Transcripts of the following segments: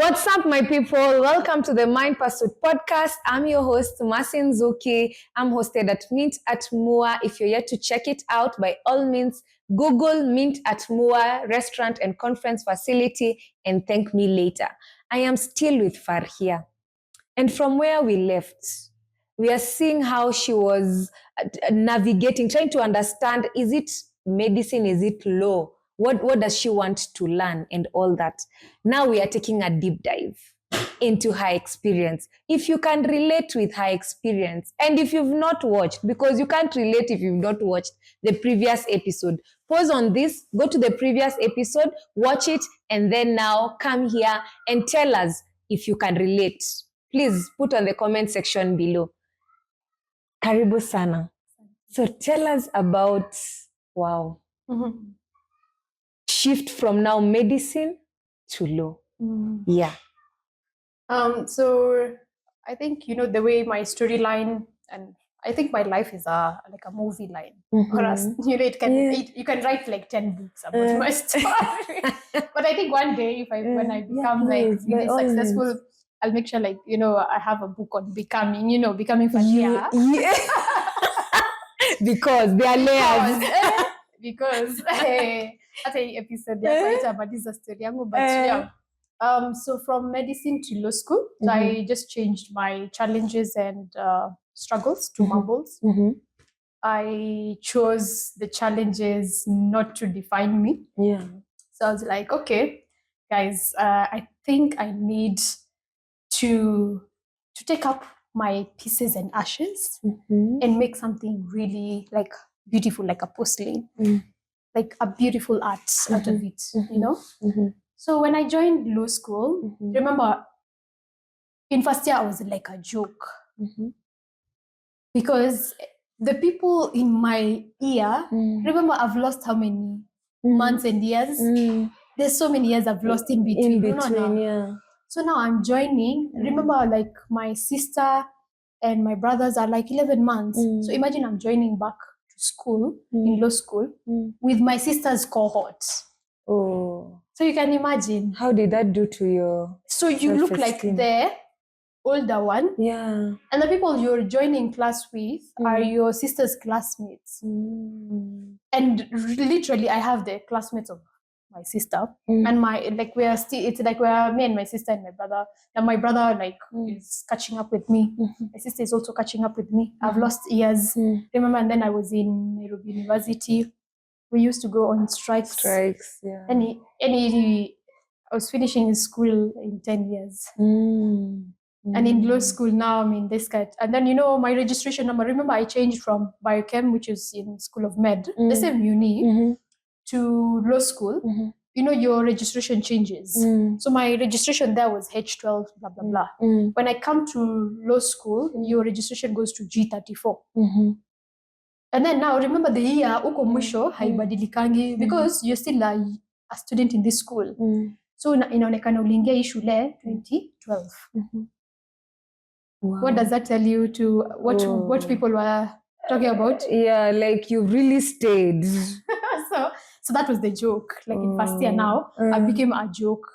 What's up, my people? Welcome to the Mind Pursuit podcast. I'm your host, Masin Zuki. I'm hosted at Mint at Mua. If you're yet to check it out, by all means, Google Mint at Mua restaurant and conference facility and thank me later. I am still with Farhia. And from where we left, we are seeing how she was navigating, trying to understand, is it medicine, is it law? What does she want to learn and all that? Now we are taking a deep dive into her experience. If you can relate with her experience, and if you've not watched, because you can't relate if you've not watched the previous episode, pause on this, go to the previous episode, watch it, and then now come here and tell us if you can relate. Please put on the comment section below. Karibu sana. So tell us about, wow, shift from now medicine to law. Yeah. So I think, the way my storyline, and I think my life is like a movie line. Or as, you can write like 10 books about my story. But I think one day when I become really successful, I'll make sure I have a book on becoming Farhia. Because they are layers. Because at a episode about this story, but yeah. So from medicine to law school, I just changed my challenges and struggles to marbles. I chose the challenges not to define me. Yeah. So I was like, okay, guys, I think I need to take up my pieces and ashes and make something really like beautiful, like a porcelain, like a beautiful art out of it, So when I joined law school, remember, in first year I was like a joke because the people in my ear, remember, I've lost how many months and years? There's so many years I've lost in between. Yeah. So now I'm joining. Remember, like my sister and my brothers are like 11 months. So imagine I'm joining back to school, in law school, with my sister's cohort. Oh. So you can imagine. How did that do to your So you look like the older one. Yeah. And the people you're joining class with are your sister's classmates. And literally, I have the classmates of my sister. And we are still, it's like we're me and my sister and my brother. And my brother is catching up with me. My sister is also catching up with me. I've lost years. Remember, and then I was in Nairobi University. We used to go on strikes. Yeah. I was finishing school in 10 years. And in law school now, I'm in this SKAT. And then, my registration number, remember I changed from biochem, which is in School of Med, the same uni, to law school. Your registration changes. So my registration there was H12, blah, blah, blah. When I come to law school, your registration goes to G34. And then now, remember the year, uko mwisho, haibadilikangi, because you're still a student in this school. So inaonekana uliingia hii shule 2012. Wow. What does that tell you to what people were talking about? Yeah, like you really stayed. So that was the joke. Like in first year now, I became a joke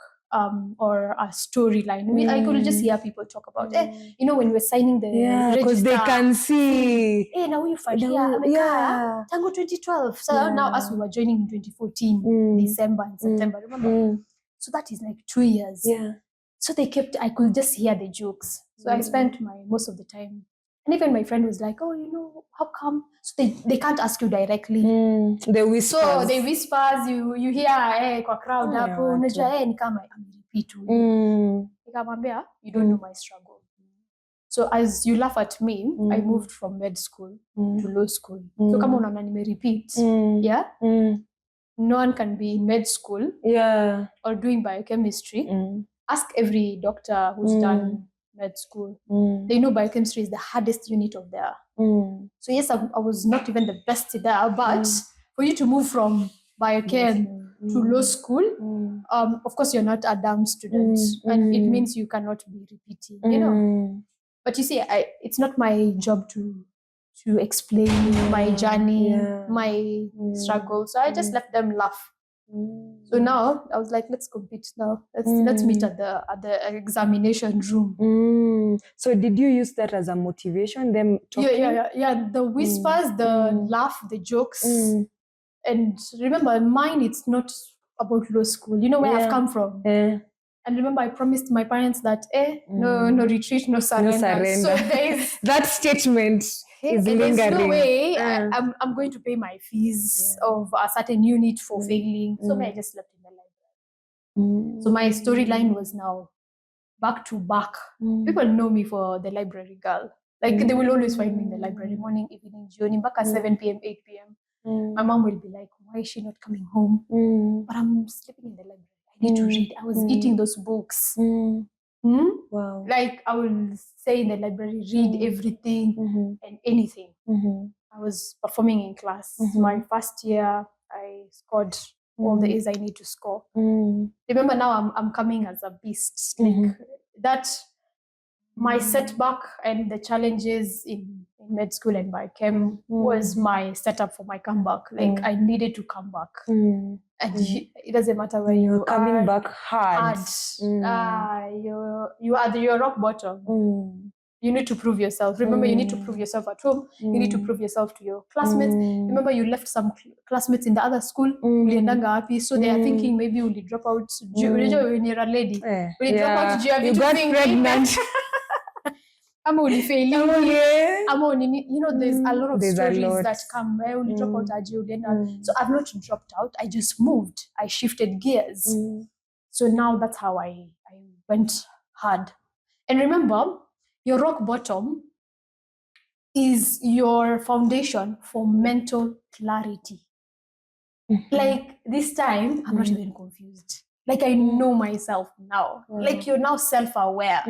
or a storyline. I could just hear people talk about when we're signing the register. Because they can see. Hey, now you Farhia, Tango 2012. So now as we were joining in 2014, December and September, remember? So that is like 2 years. Yeah. So I could just hear the jokes. So I spent most of the time. And even my friend was like, oh, how come? So they can't ask you directly. They whisper. So they whispers, you hear, kwa crowd hapo, unajua, ni kama amerepeat. Nikamwambia, you don't know my struggle. So as you laugh at me, I moved from med school to law school. So kama unaona nimerepeat, yeah? No one can be in med school or doing biochemistry. Ask every doctor who's done med school. They know biochemistry is the hardest unit of there. So yes, I was not even the best there, but for you to move from biochem to law school, of course you're not a dumb student, and it means you cannot be repeating, But you see, it's not my job to explain my journey, my struggle. So I just let them laugh. So now I was like, let's compete now. Let's meet at the examination room. So did you use that as a motivation? Them talking? Yeah. The whispers, the laugh, the jokes. And remember, mine, it's not about law school. You know where I've come from. And remember, I promised my parents that, no retreat, no surrender. So there's that statement is lingering. There's no way I'm going to pay my fees of a certain unit for failing. So I just slept in the library. So my storyline was now back to back. People know me for the library girl. Like they will always find me in the library, morning, evening, journey, back at 7 p.m., 8 p.m. My mom will be like, why is she not coming home? But I'm sleeping in the library. I need to read. I was eating those books. Wow. Like I will say in the library, read everything and anything. I was performing in class. My first year, I scored all the A's I need to score. Remember now I'm coming as a beast. Like that, my setback and the challenges in med school and biochem was my setup for my comeback. Like I needed to come back. And it doesn't matter where you're coming back hard. You are your rock bottom. You need to prove yourself. Remember, you need to prove yourself at home. You need to prove yourself to your classmates. Remember, you left some classmates in the other school. So they are thinking maybe will you drop out when you're a lady. Will you drop out? You got pregnant. I'm only failing. You know, there's a lot of stories that come. I only drop out. So I've not dropped out. I just moved. I shifted gears. So now that's how I went hard. And remember, your rock bottom is your foundation for mental clarity. Like this time, I'm not even confused. Like I know myself now. Like you're now self-aware.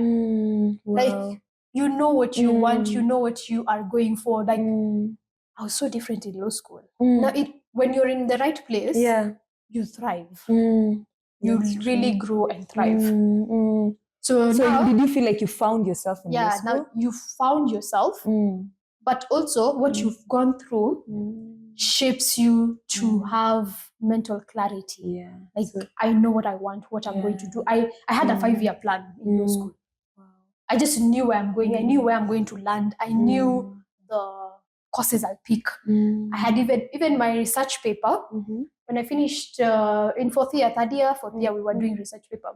Like you know what you want, you know what you are going for. Like I was so different in law school. Now when you're in the right place, you thrive. You really grow and thrive. So now, did you feel like you found yourself in law school? Now you found yourself, but also what you've gone through shapes you to have mental clarity. Like I know what I want, what I'm going to do. I had a 5-year plan in law school. I just knew where I'm going. I knew where I'm going to land. I knew the courses I'll pick. I had even my research paper. When I finished in fourth year, we were doing research paper.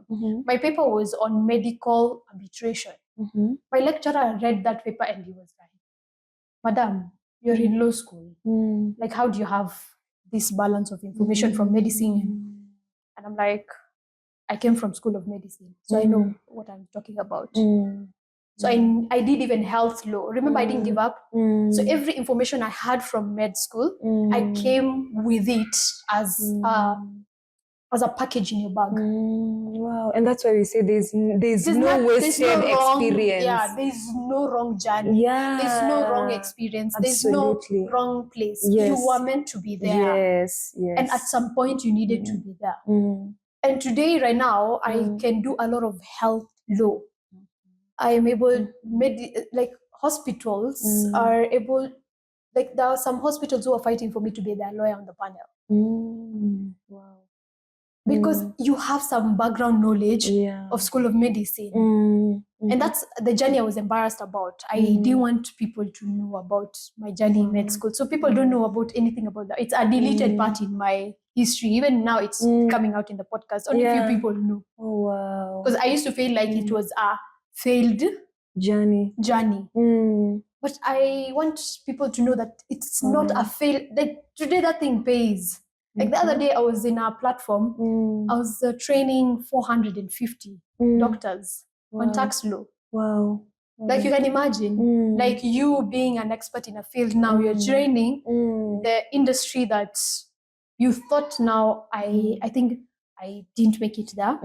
My paper was on medical arbitration. My lecturer read that paper and he was like, Madam, you're in law school. Like, how do you have this balance of information from medicine? And I'm like, I came from School of Medicine, so I know what I'm talking about. So I did even health law. Remember, I didn't give up. So every information I had from med school, I came with it as a package in your bag. Wow. And that's why we say there's no wasted experience. Yeah, there's no wrong journey. There's no wrong experience. Absolutely. There's no wrong place. You were meant to be there. And at some point you needed to be there. And today, right now, I can do a lot of health law. I am able, like hospitals are able, like there are some hospitals who are fighting for me to be their lawyer on the panel. Wow. Because you have some background knowledge of School of Medicine. And that's the journey I was embarrassed about. I didn't want people to know about my journey in med school. So people don't know about anything about that. It's a deleted part in my history. Even now it's coming out in the podcast. Only few people know. Oh, wow. Because I used to feel like it was a failed journey. But I want people to know that it's not a fail. Like today that thing pays. Like the other day I was in a platform. I was training 450 doctors on tax law. Wow. Like you can imagine, like you being an expert in a field now, you're training the industry that you thought now, I think I didn't make it there.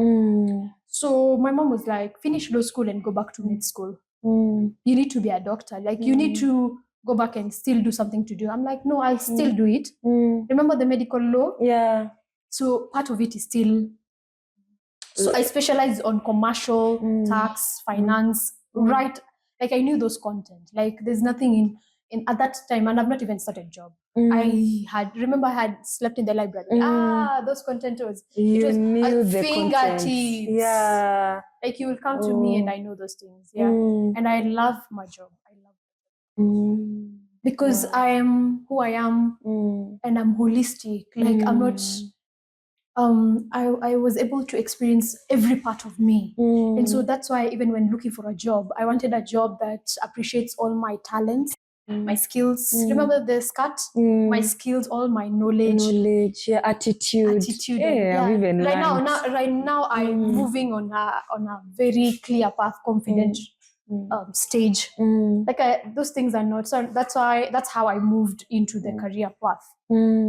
So my mom was like, finish law school and go back to med school. You need to be a doctor. Like you need to go back and still do something to do. I'm like, no, I'll still do it. Remember the medical law? Yeah. So part of it is still, so I specialize on commercial, tax, finance, right? Like I knew those content. Like there's nothing in at that time, and I've not even started a job. I had slept in the library. Those content was, You it was knew the fingertips. contents. Yeah. Like you will come to me and I know those things. Yeah. And I love my job. I love it. Because I am who I am and I'm holistic. Like I'm not I was able to experience every part of me. And so that's why even when looking for a job, I wanted a job that appreciates all my talents, my skills. Remember the SKAT? My skills, all my knowledge, yeah, attitude. Yeah. Even right now I'm moving on a very clear path, confident stage. Like those things are not. So that's how I moved into the career path.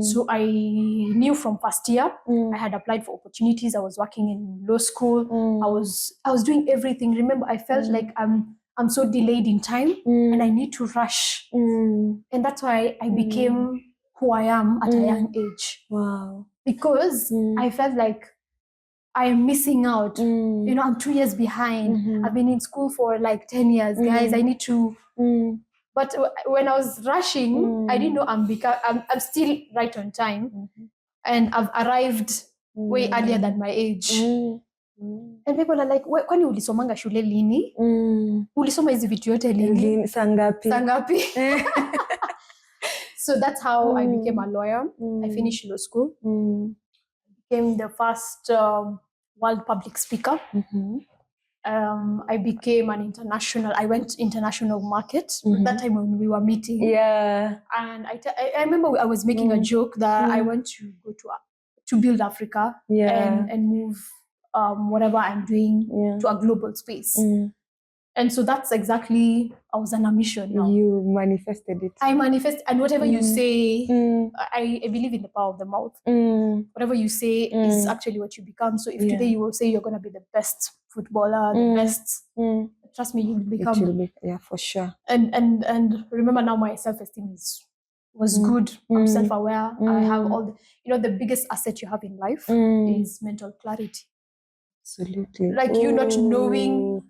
So I knew from first year I had applied for opportunities. I was working in law school. I was doing everything. Remember, I felt like I'm so delayed in time and I need to rush. And that's why I became who I am at a young age. Wow. Because I felt like I am missing out. You know, I'm 2 years behind. I've been in school for like 10 years, guys. I need to. But when I was rushing, I didn't know I'm still right on time, and I've arrived way earlier than my age. And people are like, kwani ulisomanga shule lini? Ulisoma hizi vitu yote lini? Sangapi? So that's how I became a lawyer. I finished law school. Became the first world public speaker. I became I went international market that time when we were meeting. Yeah. And I remember I was making a joke that I want to go to build Africa and move whatever I'm doing to a global space. And so that's exactly, I was on a mission now. You manifested it. I manifest, and whatever you say, I believe in the power of the mouth. Whatever you say is actually what you become. So if today you will say you're going to be the best footballer, the best, trust me, you will become. Yeah, for sure. And remember now my self-esteem was good. I'm self-aware. I have all the biggest asset you have in life is mental clarity. Absolutely. Like you not knowing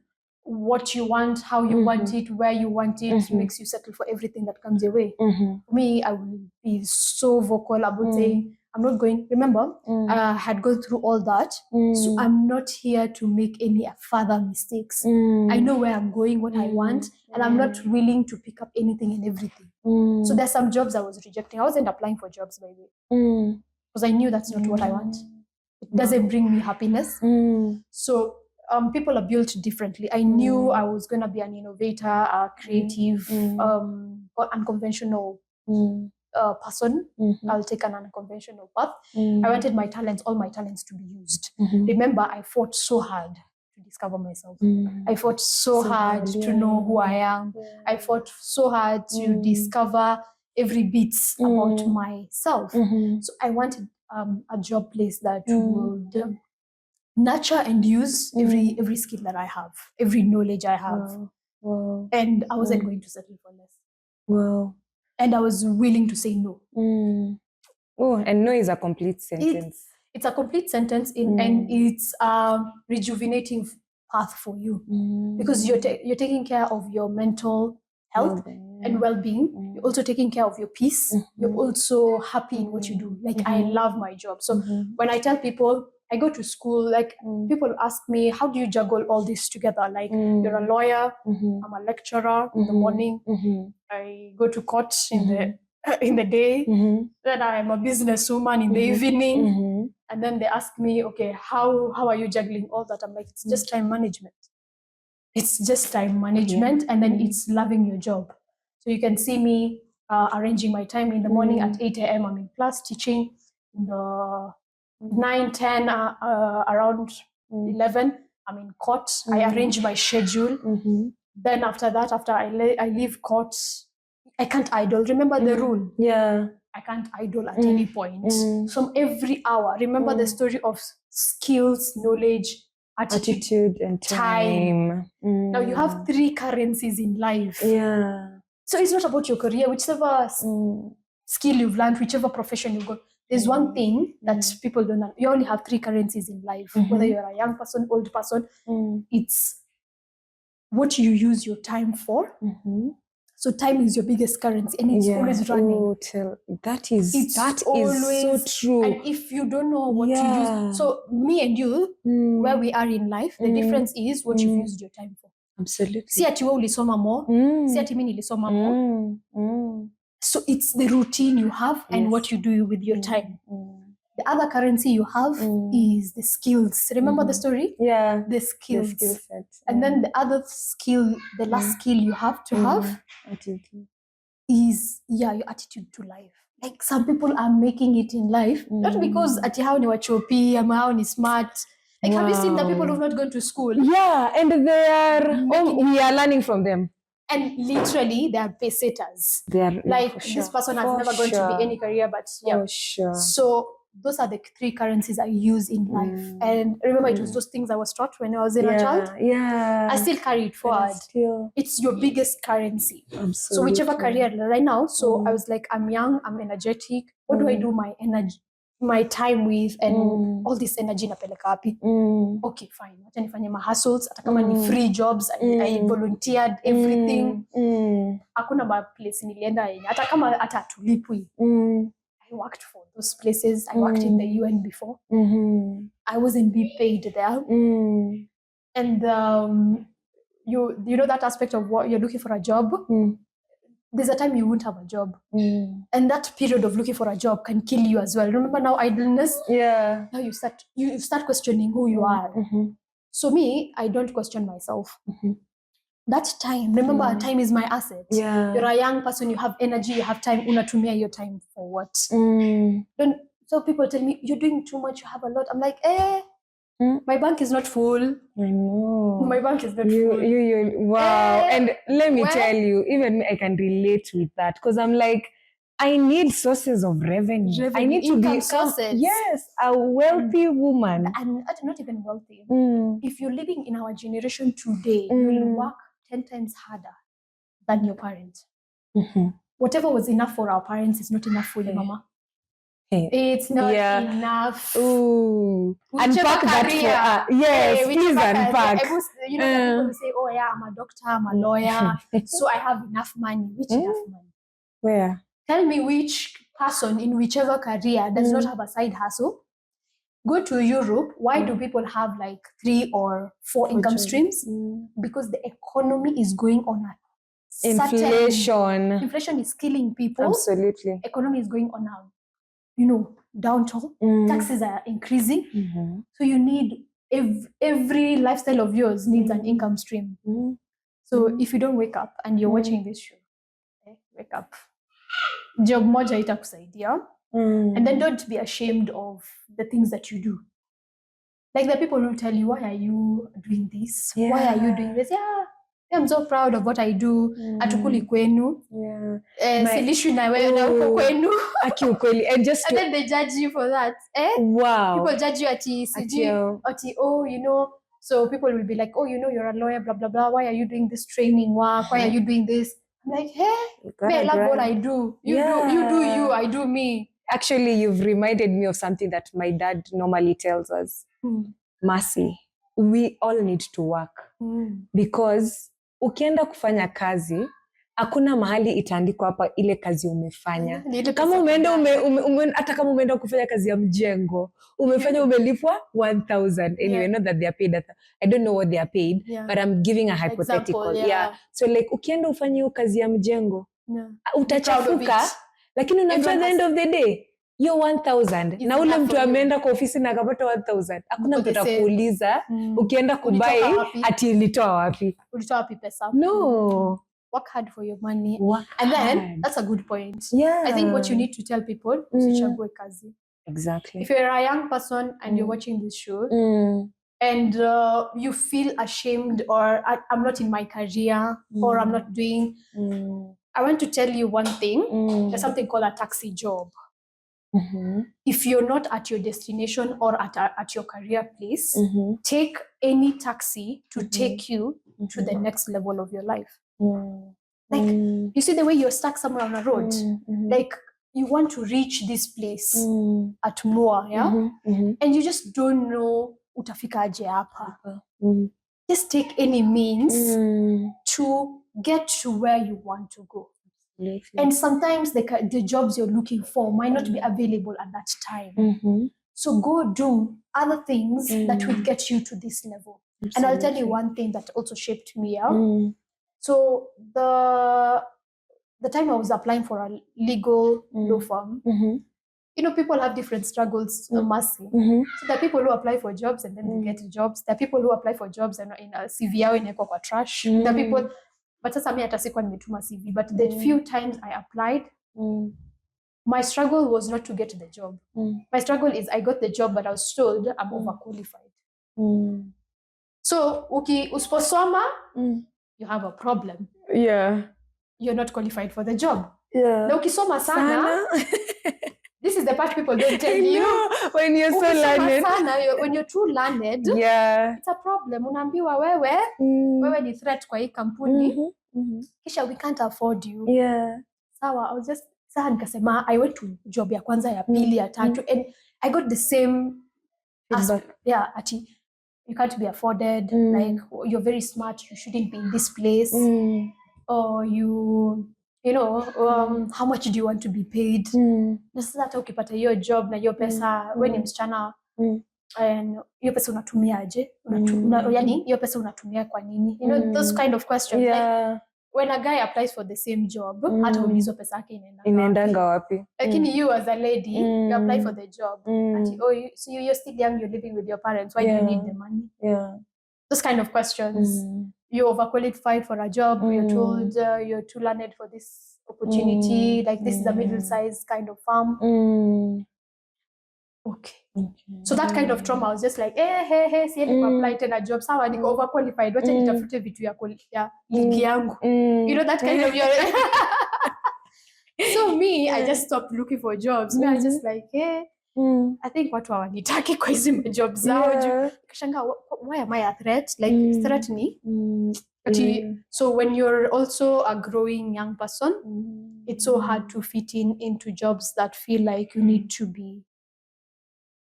what you want, how you want it, where you want it, makes you settle for everything that comes your way. For me, I will be so vocal about saying, I'm not going, remember, I had gone through all that, so I'm not here to make any further mistakes. I know where I'm going, what I want, and I'm not willing to pick up anything and everything. So there's some jobs I was rejecting. I wasn't applying for jobs, by the way, because I knew that's not what I want. It doesn't bring me happiness. So people are built differently. I knew I was going to be an innovator, a creative, unconventional person. I'll take an unconventional path. I wanted all my talents to be used. Remember, I fought so hard to discover myself. I fought so hard to know who I am. I fought so hard to discover every bit about myself. So I wanted a job place that would nurture and use every skill that I have, every knowledge I have. Wow. And I wasn't going to settle for less. Wow. And I was willing to say no. Oh, and no is a complete sentence. It's a complete sentence, and it's a rejuvenating path for you because you're taking care of your mental health and well-being. You're also taking care of your peace. You're also happy in what you do. Like I love my job. So when I tell people I go to school, like people ask me, how do you juggle all this together? Like you're a lawyer, I'm a lecturer in the morning, I go to court in the day, then I'm a businesswoman in the evening, and then they ask me, okay, how are you juggling all that? I'm like, it's just time management. It's just time management, and then it's loving your job. So you can see me arranging my time in the morning at 8 a.m. I'm in class teaching. In the 9, 10, around 11, I'm in court. I arrange my schedule. Then after that, after I leave court, I can't idle. Remember the rule? Yeah. I can't idle at any point. So every hour, remember the story of skills, knowledge, attitude and time. Now you have 3 currencies in life. Yeah. So it's not about your career, whichever skill you've learned, whichever profession you've got. There's one thing that people don't know. You only have 3 currencies in life, whether you're a young person, old person. It's what you use your time for, So time is your biggest currency, and it's always running. That is so true. And if you don't know what to use, so me and you, where we are in life, the difference is what you've used your time for. Absolutely. Si ati wewe ulisoma more, si ati mimi nilisoma more. So it's the routine you have and what you do with your time. The other currency you have is the skills. Remember the story? Yeah. The skills. The skill set. And then the other skill, the last skill you have to have is your attitude to life. Like some people are making it in life, not because ati hao ni wachopi ama hao ni smart. Like have you seen the people who've not gone to school? Yeah, and we are learning from them. And literally, they are pacesetters. They are like this person has never gone to be any career, but yeah. For sure. So those are the 3 currencies I use in life. And remember, it was those things I was taught when I was in a child. Yeah. I still carry it forward. It's your biggest currency. Absolutely. So whichever career right now. So I was like, I'm young, I'm energetic. What do I do my energy, my time with, and all this energy napeleka wapi? Okay, fine. Wacha nifanye ma hustles, hata kama ni free jobs, I volunteered everything. Hakuna ba place nilienda yenye hata kama hata tulipwi. I worked for those places. I worked in the UN before. I wasn't being paid there. And you know that aspect of what you're looking for a job. There's a time you won't have a job. And that period of looking for a job can kill you as well. Remember now idleness? Yeah. Now you start questioning who you are. So me, I don't question myself. That time, remember time is my asset. Yeah. You're a young person, you have energy, you have time. Unatumia your time for what? So people tell me, you're doing too much, you have a lot. I'm like, my bank is not full. I know. My bank is not full. Wow. And let me tell you, even me, I can relate with that because I'm like, I need sources of revenue. I need to be sources. Yes, a wealthy woman. And not even wealthy. If you're living in our generation today, you will work 10 times harder than your parents. Whatever was enough for our parents is not enough for you, mama. It's not enough. Ooh. Unpack that for yes, please unpack. You know, people say, oh yeah, I'm a doctor, I'm a lawyer, so I have enough money. Which enough money? Where? Tell me which person in whichever career does not have a side hustle. Go to Europe. Why do people have like 3 or 4 income streams? Because the economy is going on a Inflation is killing people. Absolutely. Economy is going on a downturn. Taxes are increasing. So you need every lifestyle of yours needs an income stream. So if you don't wake up and you're watching this show, wake up. Job moja itakusaidia. And then don't be ashamed of the things that you do. Like the people who tell you, why are you doing this? Why are you doing this? I'm so proud of what I do. Atukuli kwenu. Silishwi na wewe na uko kwenu. Aki ukweli. And then they judge you for that. Wow. People judge you ati, so people will be like, oh, you're a lawyer, blah, blah, blah. Why are you doing this training work? Why are you doing this? I'm like, I love what I do. You do you, I do me. Actually, you've reminded me of something that my dad normally tells us. Mercy, we all need to work. Because ukienda kufanya kazi, hakuna mahali itaandikwa hapa ile kazi umefanya. Kama umeenda hata kama umeenda kufanya kazi ya mjengo, umefanya umelipwa 1,000. Anyway, not that they are paid. I don't know what they are paid, but I'm giving a hypothetical. Example, So like ukienda ufanye hiyo kazi ya mjengo, utachafuka, lakini unajua at the end of the day, hiyo 1,000 na ule mtu ameenda kwa ofisi na akapata 1,000. Hakuna mtu atakuuliza ukienda kubai ati ulitoa wapi? Ulitoa wapi pesa? No. Work hard for your money. Then that's a good point. I think what you need to tell people is uchague kazi. Exactly. If you're a young person and you're watching this show and you feel ashamed or I'm not in my career or I'm not doing, I want to tell you one thing. There's something called a taxi job. If you're not at your destination or at your career place, take any taxi to take you to the next level of your life. Like, you see the way you're stuck somewhere on a road, like you want to reach this place at Moa, and you just don't know utafika aje hapa. just take any means to get to where you want to go. And sometimes the jobs you're looking for might not be available at that time. So go do other things that will get you to this level. Absolutely. And I'll tell you one thing that also shaped me out. So the time I was applying for a legal law firm, you know, people have different struggles, Mercy. So there are people who apply for jobs and then they get jobs. There are people who apply for jobs and in a CV yao inawekwa kwa trash. There are people, but sasa mimi hata sikuwa nimetuma CV, but the few times I applied, my struggle was not to get the job. My struggle is I got the job, but I was told I'm overqualified. So usiposoma, you have a problem. Yeah. You're not qualified for the job. Yeah. Na ukisoma sana. This is the part people don't tell you. When you're so learned. When you're too learned, yeah, it's a problem. Unaambiwa wewe ni threat kwa hii kampuni. Kisha we can't afford you. Yeah. Sawa, I was just nikasema I went to job ya kwanza ya pili ya tatu and I got the same ati you can't be afforded, like you're very smart, you shouldn't be in this place. Or you know, how much do you want to be paid? Na sasa hata ukipata hiyo job na hiyo pesa, wewe ni msichana, and hiyo pesa unatumiaje? Yani hiyo pesa unatumia kwa nini? You know, those kind of questions. Yeah. Like, when a guy applies for the same job, hata ulizwa pesa yake inaendanga wapi? Lakini you as a lady, you apply for the job. So you're still young, you're living with your parents, why do you need the money? Yeah. Those kind of questions. You're overqualified for a job, you're told you're too learned for this opportunity, like this is a middle-sized kind of farm. Okay. So that kind of trauma, I was just like, hey, siendi kuapply tena job, sawa niko overqualified, wacha nitafute vitu ya ligi yangu. You know, that kind of So me, I just stopped looking for jobs. Me, I just like, hey, I think watu hawanitaki kwa hizi jobs zao. Kashanga, why am I a threat? Like, threat me. So when you're also a growing young person, it's so hard to fit into jobs that feel like you need to be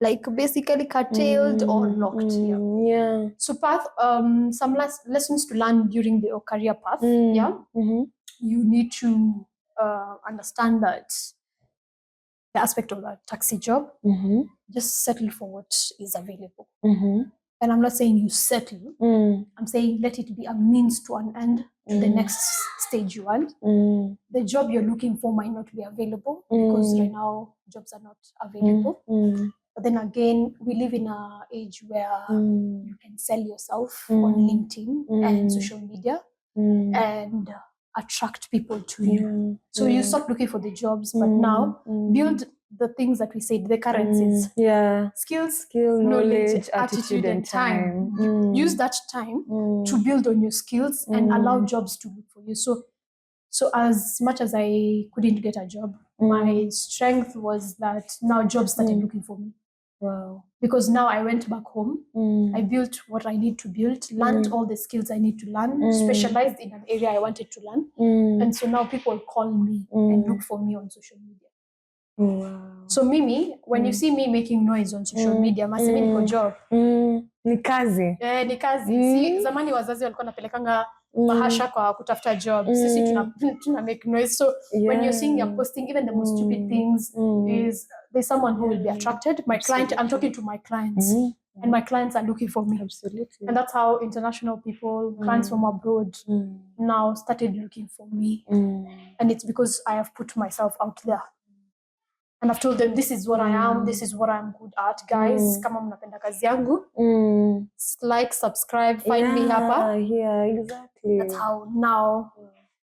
like basically curtailed or locked here. Yeah. So some lessons to learn during your career path. Yeah. You need to understand that the aspect of a taxi job, just settle for what is available. And I'm not saying you settle. I'm saying let it be a means to an end to the next stage you want. The job you're looking for might not be available because right now jobs are not available. But then again, we live in an age where you can sell yourself on LinkedIn and social media and attract people to you. So you stop looking for the jobs, but now build the things that we said, the currencies. Yeah. Skills, knowledge, attitude, and time. Use that time to build on your skills and allow jobs to look for you. So as much as I couldn't get a job, my strength was that now jobs started looking for me. Wow. Because now I went back home, I built what I need to build, learned all the skills I need to learn, specialized in an area I wanted to learn. And so now people call me and look for me on social media. Wow. So Mimi, when you see me making noise on social media, masemi niko job. Ni kazi. Ni kazi. Si, zamani wazazi walikuwa napelekanga bahasha kwa kutafuta job. Sisi tuna make noise. So when you're seeing you're posting, even the most stupid things, is there's someone who will be attracted. My client, I'm talking to my clients. And my clients are looking for me. Absolutely. And that's how international people, clients from abroad, now started looking for me. And it's because I have put myself out there. And I've told them, this is what I am, this is what I'm good at. Guys, kama mnapenda kazi yangu, like, subscribe, find me hapa. Yeah, exactly. That's how now.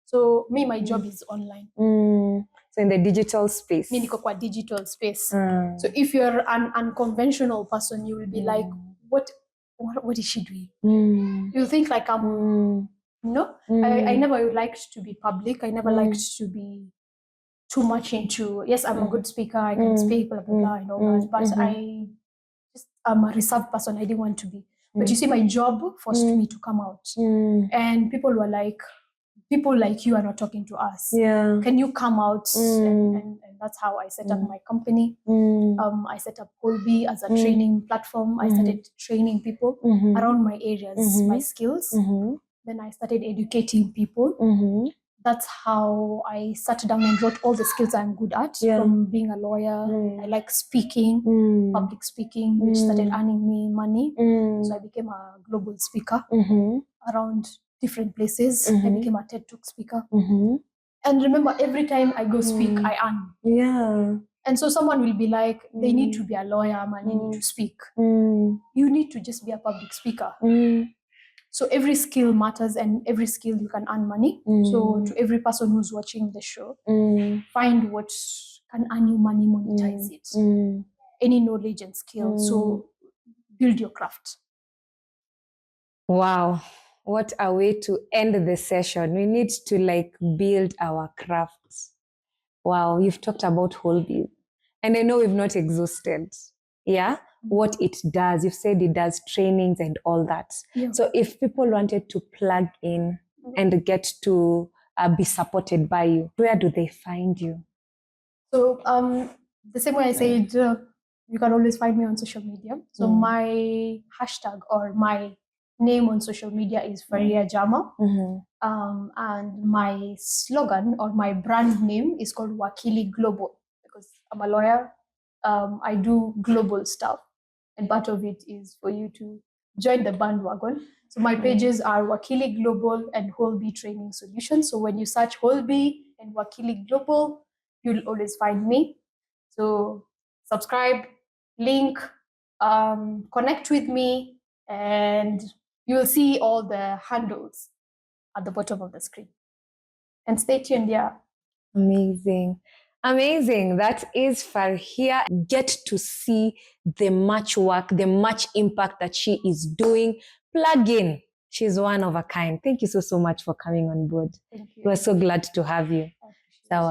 So me, my job is online. So in the digital space. Me niko kwa digital space. So if you're an unconventional person, you will be like, what is she doing? You'll think like I'm, no. I never liked to be public. I never liked to be too much into, yes, I'm a good speaker, I can speak, blah, blah, blah, and all that. But I'm a reserved person, I didn't want to be. But you see, my job forced me to come out. And people were like, people like you are not talking to us. Yeah. Can you come out? And that's how I set up my company. I set up Holby as a training platform. I started training people around my areas, my skills. Then I started educating people. That's how I sat down and wrote all the skills I'm good at from being a lawyer. I like speaking, public speaking, which started earning me money. So I became a global speaker around different places. I became a TED Talk speaker. And remember, every time I go speak, I earn. Yeah. And so someone will be like, they need to be a lawyer, man, they need to speak. You need to just be a public speaker. So every skill matters, and every skill you can earn money. So to every person who's watching the show, find what can earn you money, monetize it. Any knowledge and skill. So build your craft. Wow. What a way to end the session. We need to build our crafts. Wow, you've talked about Holby. And I know we've not exhausted. Yeah? What it does. You've said it does trainings and all that. Yeah. So if people wanted to plug in and get to be supported by you, where do they find you? So the same way I said, you can always find me on social media. So my hashtag or my name on social media is Farhia Jama. And my slogan or my brand name is called Wakili Global, because I'm a lawyer. I do global stuff, and part of it is for you to join the bandwagon. So my pages are Wakili Global and Holby Training Solutions. So when you search Holby and Wakili Global, you'll always find me. So subscribe, link, connect with me, and you'll see all the handles at the bottom of the screen. And stay tuned, yeah. Amazing. Amazing. That is Farhia. Get to see the much work, the much impact that she is doing. Plug in. She's one of a kind. Thank you so much for coming on board. Thank you. We're so glad to have you.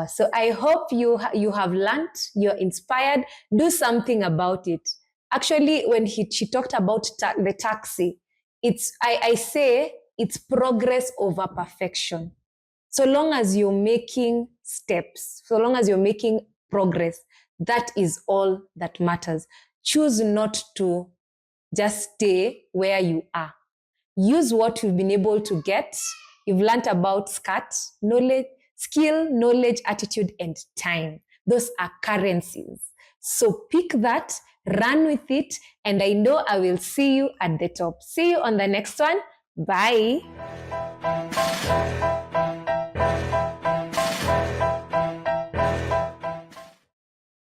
So I hope you have learned, you're inspired. Do something about it. Actually, when she talked about the taxi, I say it's progress over perfection. So long as you're making steps, so long as you're making progress, that is all that matters. Choose not to just stay where you are. Use what you've been able to get. You've learned about SKAT, knowledge, skill, knowledge, attitude, and time. Those are currencies. So pick that, run with it, and I know I will see you at the top. See you on the next one. Bye.